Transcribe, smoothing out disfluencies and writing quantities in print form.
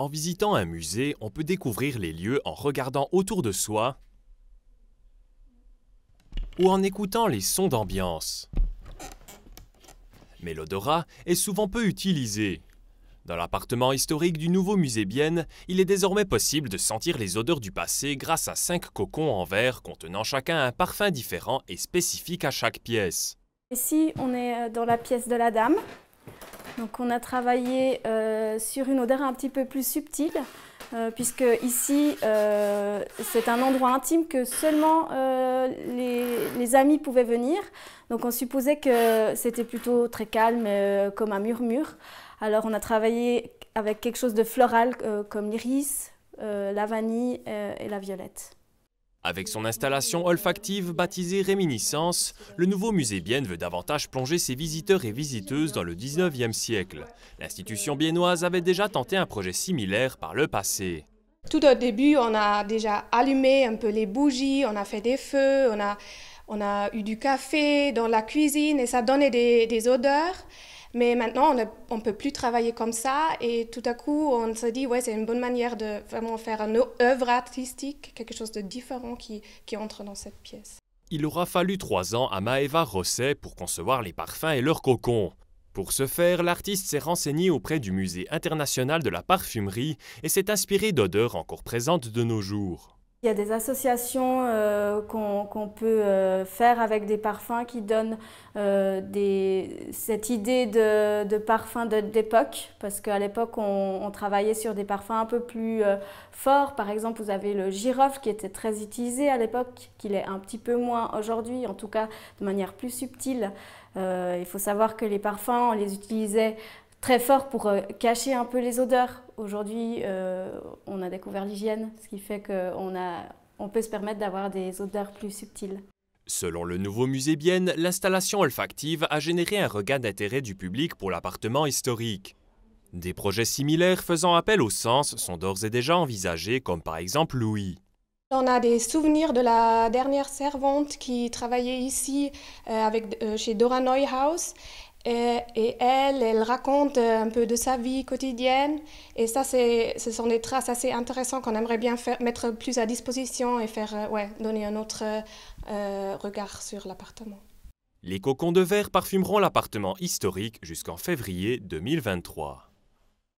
En visitant un musée, on peut découvrir les lieux en regardant autour de soi ou en écoutant les sons d'ambiance. Mais l'odorat est souvent peu utilisé. Dans l'appartement historique du nouveau musée Bienne, il est désormais possible de sentir les odeurs du passé grâce à 5 cocons en verre contenant chacun un parfum différent et spécifique à chaque pièce. Ici, on est dans la pièce de la dame. Donc on a travaillé sur une odeur un petit peu plus subtile, puisque ici, c'est un endroit intime que seulement les amis pouvaient venir. Donc on supposait que c'était plutôt très calme, comme un murmure. Alors on a travaillé avec quelque chose de floral, comme l'iris, la vanille et la violette. Avec son installation olfactive baptisée Réminiscence, le nouveau musée Bienne veut davantage plonger ses visiteurs et visiteuses dans le 19e siècle. L'institution biennoise avait déjà tenté un projet similaire par le passé. Tout au début, on a déjà allumé un peu les bougies, on a fait des feux, on a eu du café dans la cuisine et ça donnait des odeurs. Mais maintenant, on ne peut plus travailler comme ça et tout à coup, on se dit ouais, c'est une bonne manière de vraiment faire une œuvre artistique, quelque chose de différent qui entre dans cette pièce. Il aura fallu 3 ans à Maëva Rosset pour concevoir les parfums et leurs cocons. Pour ce faire, l'artiste s'est renseigné auprès du Musée international de la parfumerie et s'est inspiré d'odeurs encore présentes de nos jours. Il y a des associations qu'on peut faire avec des parfums qui donnent cette idée de parfum d'époque, parce qu'à l'époque on travaillait sur des parfums un peu plus forts. Par exemple, vous avez le girofle qui était très utilisé à l'époque, qu'il est un petit peu moins aujourd'hui, en tout cas de manière plus subtile. Il faut savoir que les parfums, on les utilisait très fort pour cacher un peu les odeurs. Aujourd'hui, on a découvert l'hygiène, ce qui fait qu'on peut se permettre d'avoir des odeurs plus subtiles. Selon le nouveau musée Bienne, l'installation olfactive a généré un regain d'intérêt du public pour l'appartement historique. Des projets similaires faisant appel au sens sont d'ores et déjà envisagés, comme par exemple Louis. On a des souvenirs de la dernière servante qui travaillait ici chez Dora Neuhaus. Et elle raconte un peu de sa vie quotidienne. Et ça, ce sont des traces assez intéressantes qu'on aimerait bien mettre plus à disposition et donner un autre regard sur l'appartement. Les cocons de verre parfumeront l'appartement historique jusqu'en février 2023.